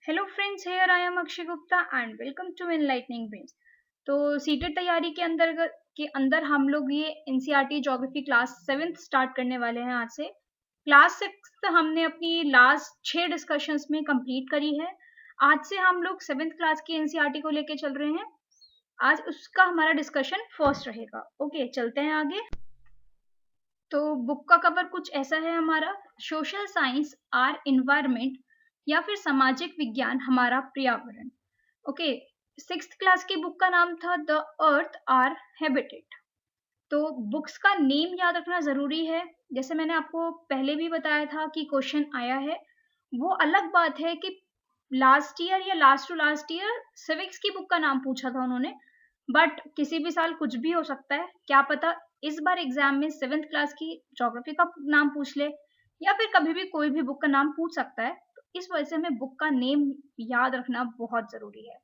Hello friends, here I am Akshay Gupta and welcome to Enlightening Brains. तो CTET तैयारी के अंदर हम लोग ये NCERT geography class 7th start करने वाले हैं आज से। क्लास 6 हमने अपनी लास्ट 6 डिस्कशंस में कंप्लीट करी है। आज से हम लोग 7th क्लास की एनसीईआरटी को लेके चल रहे हैं। आज उसका हमारा डिस्कशन फर्स्ट रहेगा। ओके, चलते हैं आगे। तो बुक का कवर कुछ ऐसा है हमारा, सोशल साइंस आर इन्वायरमेंट या फिर सामाजिक विज्ञान हमारा पर्यावरण। ओके, 6th क्लास की बुक का नाम था द अर्थ आर हैबिटेट। तो बुक्स का नेम याद रखना जरूरी है। जैसे मैंने आपको पहले भी बताया था कि क्वेश्चन आया है। वो अलग बात है कि लास्ट ईयर या last to last year civics की बुक का नाम पूछा था उन्होंने, बट किसी भी साल कुछ भी हो सकता है। क्या पता इस बार एग्जाम में 7th क्लास की ज्योग्राफी का नाम पूछ ले, या फिर कभी भी कोई भी बुक का नाम पूछ सकता है। तो इस वजह से हमें बुक का नेम याद रखना बहुत जरूरी है।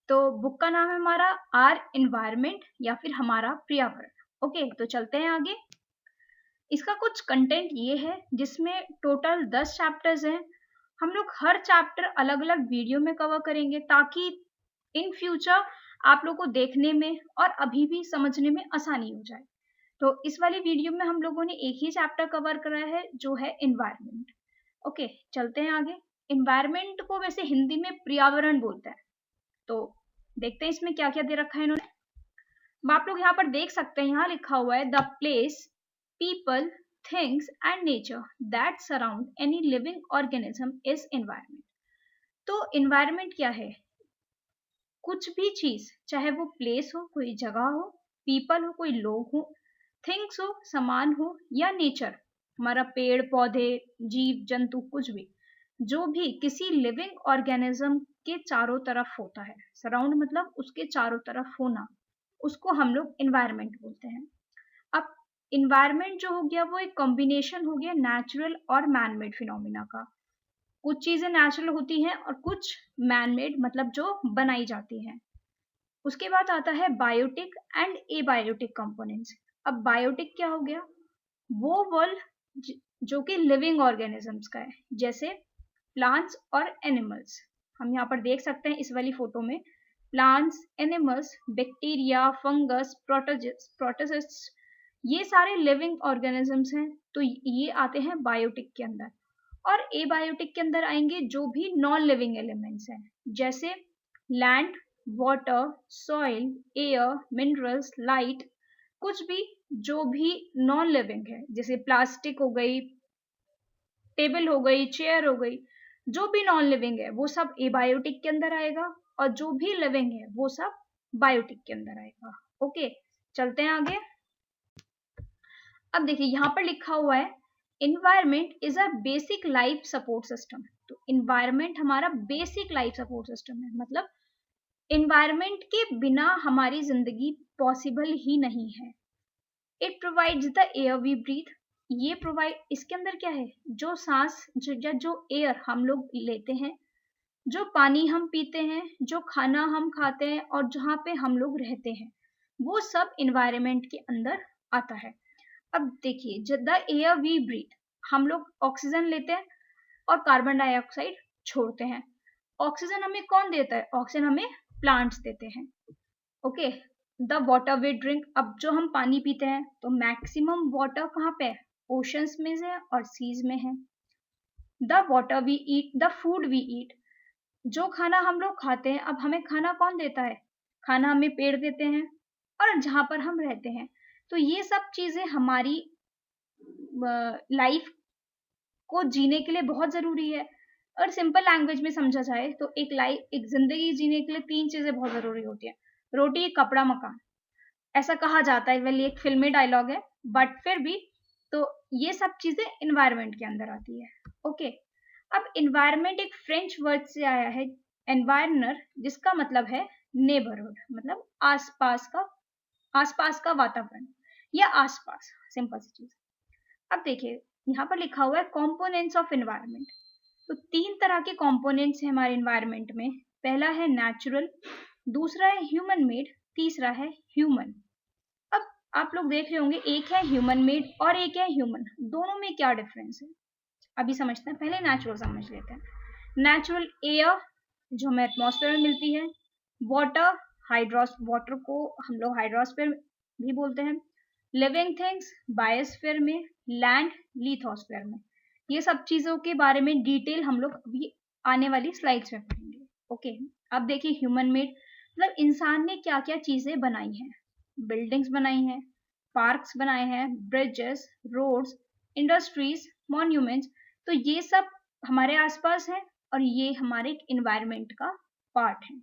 तो बुक का नाम है हमारा आर इन्वायरमेंट या फिर हमारा पर्यावरण। ओके, तो चलते हैं आगे। इसका कुछ कंटेंट ये है जिसमें टोटल 10 चैप्टर्स हैं। हम लोग हर चैप्टर अलग अलग वीडियो में कवर करेंगे ताकि इन फ्यूचर आप लोग को देखने में और अभी भी समझने में आसानी हो जाए। तो इस वाली वीडियो में हम लोगों ने एक ही चैप्टर कवर करा है जो है एनवायरनमेंट। ओके, चलते हैं आगे। एनवायरनमेंट को वैसे हिंदी में पर्यावरण बोलते हैं। तो देखते हैं इसमें क्या क्या दे रखा है इन्होंने। आप लोग यहाँ पर देख सकते हैं, यहाँ लिखा हुआ है the place, people, things and nature that surround any living organism is environment. तो एनवायरनमेंट क्या है? कुछ भी चीज, चाहे वो प्लेस हो, कोई जगह हो, पीपल हो, कोई लोग हो, थिंग्स हो, सामान हो, या नेचर हमारा पेड़ पौधे, जीव जंतु, कुछ भी जो भी किसी लिविंग ऑर्गेनिज्म के चारों तरफ होता है। सराउंड मतलब उसके चारों तरफ होना, उसको हम लोग एनवायरनमेंट बोलते हैं। अब एनवायरनमेंट जो हो गया वो एक कॉम्बिनेशन हो गया नेचुरल और मैनमेड फिनोमिना का। कुछ चीजें नेचुरल होती हैं और कुछ मैनमेड मतलब जो बनाई जाती हैं। उसके बाद आता है बायोटिक एंड एबायोटिक कंपोनेंट्स। अब बायोटिक क्या हो गया? वो वर्ल्ड जो कि लिविंग ऑर्गेनिजम्स का है, जैसे प्लांट्स और एनिमल्स। हम यहाँ पर देख सकते हैं इस वाली फोटो में प्लांट्स, एनिमल्स, बैक्टीरिया, फंगस, प्रोटोसिस्ट, ये सारे लिविंग ऑर्गेनिजम्स हैं। तो ये आते हैं बायोटिक के अंदर। और एबायोटिक के अंदर आएंगे जो भी नॉन लिविंग एलिमेंट्स हैं, जैसे land, water, soil, air, minerals, light, कुछ भी जो भी नॉन लिविंग है, जैसे प्लास्टिक हो गई, टेबल हो गई, चेयर हो गई, जो भी नॉन लिविंग है वो सब एबायोटिक के अंदर आएगा, और जो भी लिविंग है वो सब बायोटिक के अंदर आएगा। ओके, चलते हैं आगे। अब देखिए यहाँ पर लिखा हुआ है environment is a basic life support system. तो एनवायरमेंट हमारा बेसिक लाइफ सपोर्ट सिस्टम है, मतलब एनवायरमेंट के बिना हमारी जिंदगी पॉसिबल ही नहीं है। It provides the air we breathe. ये प्रोवाइड, इसके अंदर क्या है? जो सांस, जो एयर हम लोग लेते हैं, जो पानी हम पीते हैं, जो खाना हम खाते हैं, और जहाँ पे हम लोग रहते हैं, वो सब एनवायरमेंट के अंदर आता है। अब देखिए द एयर वी ब्रीथ, हम लोग ऑक्सीजन लेते हैं और कार्बन डाइऑक्साइड छोड़ते हैं। ऑक्सीजन हमें कौन देता है? ऑक्सीजन हमें प्लांट्स देते हैं। Okay, the water we drink, अब जो हम पानी पीते हैं तो मैक्सिमम वाटर कहाँ पे है? ओशंस में है और सीज में है। The water we eat, the food we eat, जो खाना हम लोग खाते हैं, अब हमें खाना कौन देता है? खाना हमें पेड़ देते हैं और जहाँ पर हम रहते हैं। तो ये सब चीजें हमारी लाइफ को जीने के लिए बहुत जरूरी है। और सिंपल लैंग्वेज में समझा जाए तो एक जिंदगी जीने के लिए 3 चीजें बहुत जरूरी होती है: रोटी, कपड़ा, मकान। ऐसा कहा जाता है, वेल एक फिल्मी डायलॉग है, बट फिर भी तो ये सब चीजें एनवायरनमेंट के अंदर आती है। ओके, अब एनवायरनमेंट एक फ्रेंच वर्ड से आया है, एनवायरनर, जिसका मतलब है नेबरहुड, मतलब आसपास का वातावरण या आसपास, सिंपल सी चीज। अब देखिए यहाँ पर लिखा हुआ है कंपोनेंट्स ऑफ एनवायरनमेंट। तो 3 तरह के कंपोनेंट्स हैं हमारे एनवायरनमेंट में। पहला है नेचुरल, दूसरा है ह्यूमन मेड, तीसरा है ह्यूमन। अब आप लोग देख रहे होंगे, एक है ह्यूमन मेड और एक है ह्यूमन, दोनों में क्या डिफरेंस है अभी समझते हैं। पहले नेचुरल समझ लेते हैं। नेचुरल एयर, जो हमें एटमॉस्फेयर में मिलती है। वाटर, वाटर को हम लोग हाइड्रोस्फीयर भी बोलते हैं। लिविंग थिंग्स बायोस्फीयर में, लैंड लिथोस्फीयर में। ये सब चीजों के बारे में डिटेल हम लोग अभी आने वाली स्लाइड्स में पढ़ेंगे। ओके, अब देखिए ह्यूमन मेड मतलब इंसान ने क्या क्या चीजें बनाई हैं। बिल्डिंग्स बनाई हैं, पार्क्स बनाए हैं, ब्रिजेस, रोड्स, इंडस्ट्रीज, मॉन्यूमेंट्स। तो ये सब हमारे आसपास है और ये हमारे इन्वायरमेंट का पार्ट है।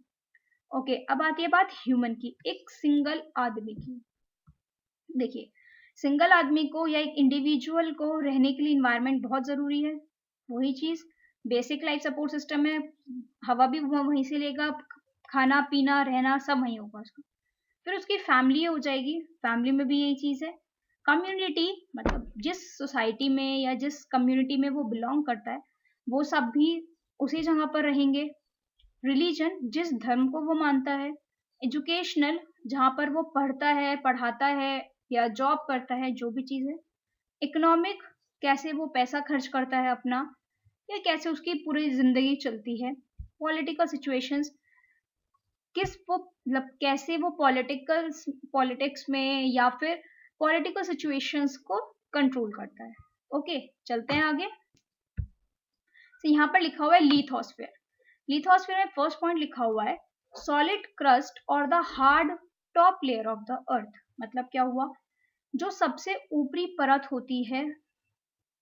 ओके, अब आती है बात ह्यूमन की, एक सिंगल आदमी की। देखिए, सिंगल आदमी को या एक इंडिविजुअल को रहने के लिए इन्वायरमेंट बहुत जरूरी है। वही चीज बेसिक लाइफ सपोर्ट सिस्टम है, हवा भी वो वहीं से लेगा, खाना पीना रहना सब वहीं होगा उसका। फिर उसकी फैमिली हो जाएगी, फैमिली में भी यही चीज है। कम्युनिटी मतलब जिस सोसाइटी में या जिस कम्युनिटी में वो बिलोंग करता है वो सब भी उसी जगह पर रहेंगे। रिलीजन जिस धर्म को वो मानता है। एजुकेशनल जहाँ पर वो पढ़ता है, पढ़ाता है या जॉब करता है, जो भी चीज़ है। इकोनॉमिक कैसे वो पैसा खर्च करता है अपना, या कैसे उसकी पूरी जिंदगी चलती है। पॉलिटिकल सिचुएशंस, किस वो मतलब कैसे वो पॉलिटिक्स में या फिर पॉलिटिकल सिचुएशंस को कंट्रोल करता है। ओके, चलते हैं आगे। तो यहाँ पर लिखा हुआ है लिथोस्फीयर। लिथोस्फीयर में फर्स्ट पॉइंट लिखा हुआ है सॉलिड क्रस्ट और the hard top layer of the earth. मतलब क्या हुआ, जो सबसे ऊपरी परत होती है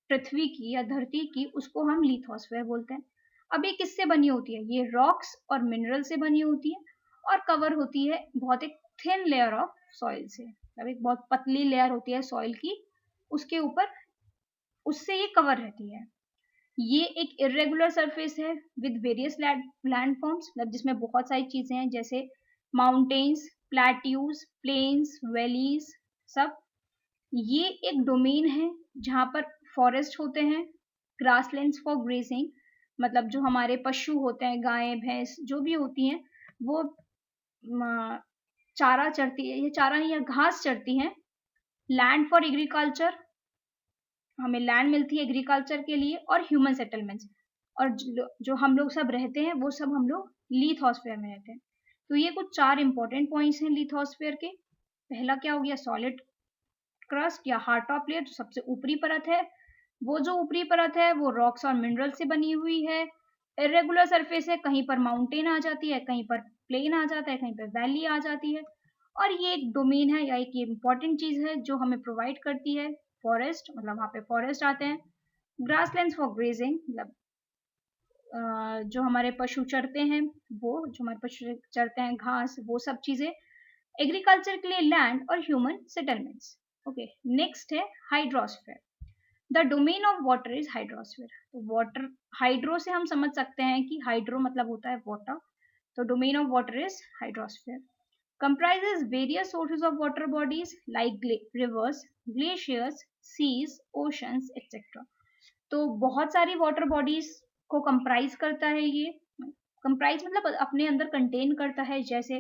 पृथ्वी की या धरती की, उसको हम लिथोस्फीयर बोलते हैं। अब ये किससे बनी होती है? ये रॉक्स और मिनरल से बनी होती है और कवर होती है बहुत एक थिन लेयर ऑफ सॉइल से। मतलब एक बहुत पतली लेयर होती है सॉइल की, उसके ऊपर उससे ये कवर रहती है। ये एक इरेगुलर सरफेस है विद वेरियस लैंड फॉर्म्स, मतलब जिसमें बहुत सारी चीजें हैं जैसे माउंटेन्स, प्लेट्यूज, प्लेन्स, वैलीज सब। ये एक डोमेन है जहाँ पर फॉरेस्ट होते हैं, ग्रासलैंड्स फॉर ग्रेजिंग, मतलब जो हमारे पशु होते हैं, गाय भैंस जो भी होती हैं, वो चारा चरती है, ये चारा नहीं है घास चरती हैं। लैंड फॉर एग्रीकल्चर, हमें लैंड मिलती है एग्रीकल्चर के लिए। और ह्यूमन सेटलमेंट्स, और जो हम लोग सब रहते हैं वो सब हम लोग लिथोस्फीयर में रहते हैं। तो ये कुछ 4 इंपॉर्टेंट पॉइंट्स हैं लिथोस्फीयर के। पहला क्या हो गया, सॉलिड क्रस्ट या हार्ड टॉप लेयर, जो सबसे ऊपरी परत है। वो जो ऊपरी परत है वो रॉक्स और मिनरल से बनी हुई है। इरेगुलर सरफेस है, कहीं पर माउंटेन आ जाती है, कहीं पर प्लेन आ जाता है, कहीं पर वैली आ जाती है। और ये एक डोमेन है या एक इम्पॉर्टेंट चीज है जो हमें प्रोवाइड करती है फॉरेस्ट, मतलब वहाँ पे फॉरेस्ट आते हैं। ग्रासलैंड्स फॉर ग्रेजिंग, मतलब जो हमारे पशु चरते हैं, वो जो हमारे पशु चरते हैं घास, वो सब चीजें। एग्रीकल्चर के लिए लैंड और ह्यूमन सेटलमेंट्स। ओके, नेक्स्ट है hydrosphere. The domain of water is hydrosphere. तो वाटर, हाइड्रो से हम समझ सकते हैं कि हाइड्रो मतलब होता है वाटर, तो domain of water is hydrosphere. Comprises various sources of water bodies like rivers, glaciers, seas, oceans, etc. तो बहुत सारी वाटर बॉडीज को कंप्राइज करता है ये। कंप्राइज मतलब अपने अंदर कंटेन करता है, जैसे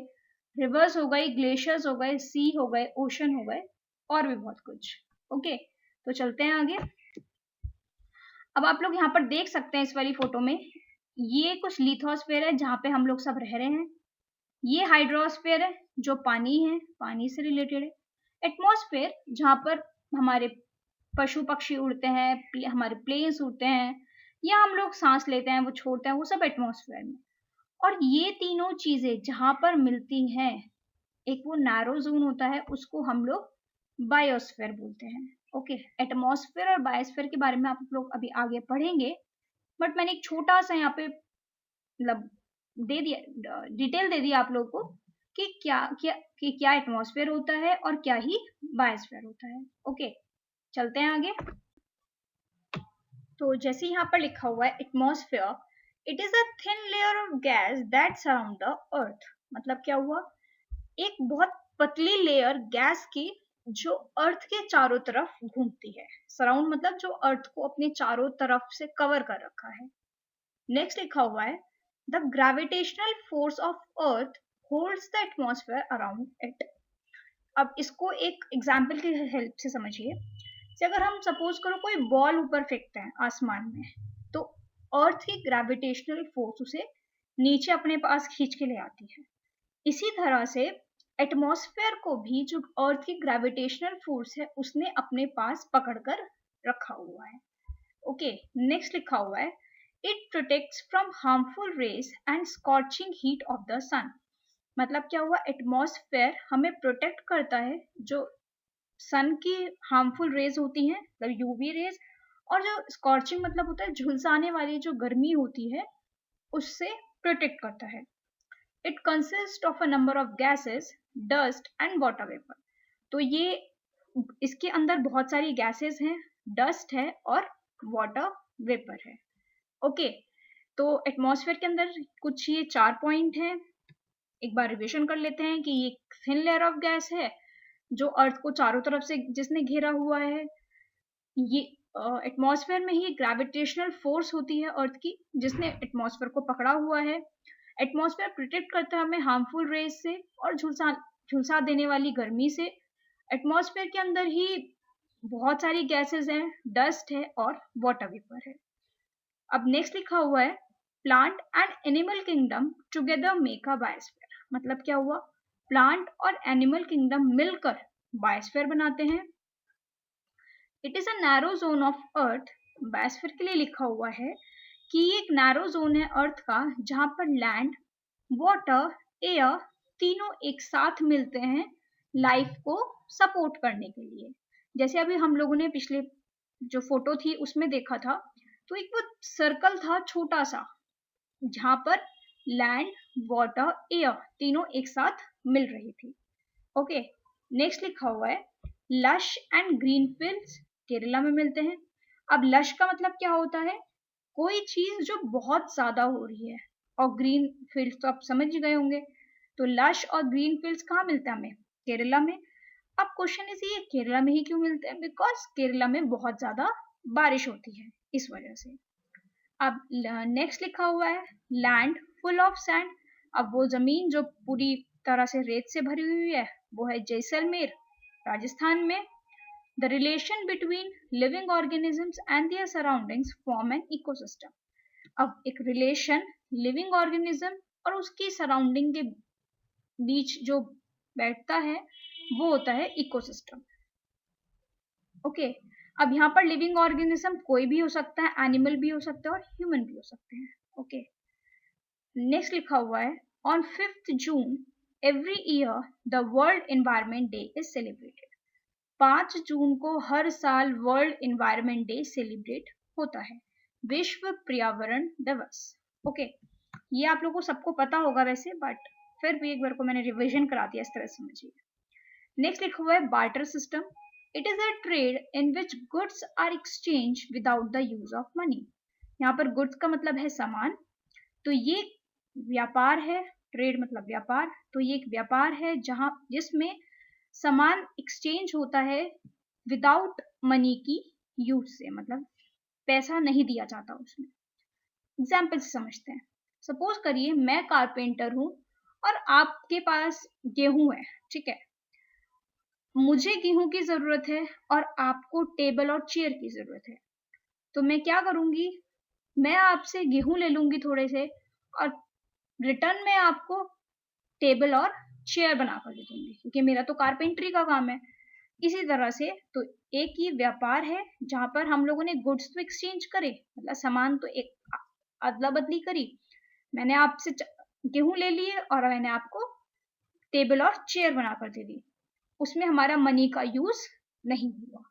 रिवर्स हो गए, ग्लेशियर्स हो गए, सी हो गए, ओशन हो गए, और भी बहुत कुछ। ओके, तो चलते हैं आगे। अब आप लोग यहाँ पर देख सकते हैं इस वाली फोटो में, ये कुछ लिथोस्फीयर है जहाँ पे हम लोग सब रह रहे हैं। ये हाइड्रोस्फीयर है जो पानी है, पानी से रिलेटेड है। एटमॉस्फेयर जहाँ पर हमारे पशु पक्षी उड़ते हैं, हमारे प्लेन्स उड़ते हैं, या हम लोग सांस लेते हैं वो छोड़ते हैं, वो सब एटमॉस्फेयर में। और ये तीनों चीजें जहाँ पर मिलती हैं, एक वो नैरो जोन होता है, उसको हम लोग बायोस्फीयर बोलते हैं। ओके, एटमॉस्फेयर और बायोस्फीयर के बारे में आप लोग अभी आगे पढ़ेंगे, बट मैंने एक छोटा सा यहाँ पे मतलब दे दिया, डिटेल दे दिया आप लोगों को कि क्या एटमॉस्फेयर होता है और क्या ही बायोस्फीयर होता है। ओके, चलते हैं आगे। तो जैसे यहाँ पर लिखा हुआ है atmosphere, it is a thin layer of gas that surround the earth. मतलब क्या हुआ, एक बहुत पतली लेयर गैस की जो अर्थ के चारों तरफ घूमती है। सराउंड मतलब जो अर्थ को अपने चारों तरफ से कवर कर रखा है। नेक्स्ट लिखा हुआ है the gravitational force of earth holds the atmosphere around it. अब इसको एक एग्जाम्पल की हेल्प से समझिए। अगर हम सपोज करो कोई बॉल ऊपर फेंकते हैं आसमान में, तो अर्थ की ग्रेविटेशनल फोर्स उसे नीचे अपने पास खींच के ले आती है। इसी तरह से एटमॉस्फेयर को भी जो अर्थ की ग्रेविटेशनल फोर्स है उसने अपने पास पकड़कर रखा हुआ है। ओके, नेक्स्ट लिखा हुआ है it protects from harmful rays and scorching heat of the sun. मतलब क्या हुआ, एटमॉस्फेयर हमें प्रोटेक्ट करता है जो सन की हार्मफुल रेज होती हैं, मतलब यूवी रेज, और जो स्कॉचिंग मतलब होता है झुलसाने वाली जो गर्मी होती है उससे प्रोटेक्ट करता है। It consist of a number of gases, dust and water vapour. तो ये इसके अंदर बहुत सारी गैसेस हैं, डस्ट है और वाटर वेपर है। ओके, तो एटमॉस्फेयर के अंदर कुछ ये 4 पॉइंट हैं। एक बार रिविजन कर लेते हैं कि ये थिन लेयर ऑफ गैस है जो अर्थ को चारों तरफ से जिसने घेरा हुआ है। ये एटमॉस्फेयर में ही ग्रेविटेशनल फोर्स होती है अर्थ की जिसने एटमॉस्फेयर को पकड़ा हुआ है। एटमॉस्फेयर प्रोटेक्ट करता है हमें हार्मफुल रेज से और झुलसा देने वाली गर्मी से। एटमॉस्फेयर के अंदर ही बहुत सारी गैसेस हैं, डस्ट है और वाटर वेपर है। अब नेक्स्ट लिखा हुआ है plant and animal kingdom together make a biosphere. मतलब क्या हुआ, प्लांट और एनिमल किंगडम मिलकर बायोस्फीयर बनाते हैं। It is a narrow zone of earth. Biosphere के लिए लिखा हुआ है कि ये एक नैरो जोन है अर्थ का जहां पर लैंड, वाटर, एयर तीनों एक साथ मिलते हैं लाइफ को सपोर्ट करने के लिए। जैसे अभी हम लोगों ने पिछले जो फोटो थी उसमें देखा था, तो एक वो सर्कल था छोटा सा जहां पर लैंड, वाटर, एयर तीनों एक साथ मिल रही थी। ओके, नेक्स्ट लिखा हुआ है lush and green fields Kerala में मिलते हैं। अब लश का मतलब क्या होता है, कोई चीज जो बहुत ज्यादा हो रही है, और ग्रीन फील्ड्स तो आप समझ गए होंगे। तो लश और ग्रीन फील्ड्स कहाँ मिलता है हमें, केरला में। अब क्वेश्चन इज ये केरला में ही क्यों मिलते हैं, बिकॉज केरला में बहुत ज्यादा बारिश होती है इस वजह से। अब नेक्स्ट लिखा हुआ है लैंड फुल ऑफ सैंड। अब वो जमीन जो पूरी तरह से रेत से भरी हुई है वो है जैसलमेर, राजस्थान में। The relation between living organisms and there surroundings form an ecosystem. अब एक रिलेशन लिविंग ऑर्गेनिज्म और उसकी सराउंडिंग के बीच जो बैठता है वो होता है इकोसिस्टम। ओके, अब यहाँ पर लिविंग ऑर्गेनिज्म कोई भी हो सकता है, एनिमल भी हो सकता है और ह्यूमन भी हो सकते हैं। ओके, नेक्स्ट लिखा हुआ है on 5th June every year the world environment day is celebrated. 5 जून को हर साल वर्ल्ड एनवायरनमेंट डे सेलिब्रेट होता है, विश्व पर्यावरण दिवस। ओके, ये आप लोगों को सबको पता होगा वैसे, बट फिर भी एक बार को मैंने रिवीजन करा दिया, इस तरह समझिए। नेक्स्ट लिखा हुआ है barter system. It is a trade in which goods are exchange without the use of money. यहाँ पर गुड्स का मतलब है सामान, तो ये व्यापार है, ट्रेड मतलब व्यापार, तो ये एक व्यापार है जहां जिसमें सामान एक्सचेंज होता है विदाउट मनी की यूज से, मतलब पैसा नहीं दिया जाता उसमें। एग्जाम्पल से समझते हैं। सपोज करिए मैं कारपेंटर हूं और आपके पास गेहूं है, ठीक है। मुझे गेहूं की जरूरत है और आपको टेबल और चेयर की जरूरत है, तो मैं क्या करूंगी, मैं आपसे गेहूं ले लूंगी थोड़े से और रिटर्न में आपको टेबल और चेयर बना कर दे दूंगी, क्योंकि मेरा तो कारपेंटरी का काम है। इसी तरह से तो एक ये व्यापार है जहां पर हम लोगों ने गुड्स तो एक्सचेंज करे, मतलब सामान तो एक अदला बदली करी। मैंने आपसे गेहूं ले लिए और मैंने आपको टेबल और चेयर बनाकर दे दी, उसमें हमारा मनी का यूज नहीं हुआ।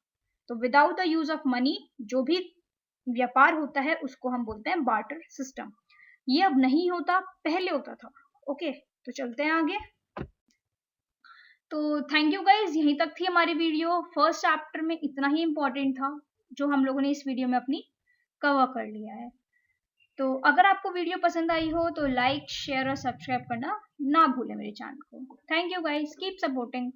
तो without the use of money जो भी व्यापार होता है उसको हम बोलते हैं बार्टर सिस्टम। ये अब नहीं होता, पहले होता था। ओके, तो चलते हैं आगे। तो थैंक यू गाइज, यहीं तक थी हमारी वीडियो। फर्स्ट चैप्टर में इतना ही इम्पोर्टेंट था जो हम लोगों ने इस वीडियो में अपनी कवर कर लिया है। तो अगर आपको वीडियो पसंद आई हो तो लाइक, शेयर और सब्सक्राइब करना ना भूलें मेरे चैनल को। Thank you guys, keep supporting.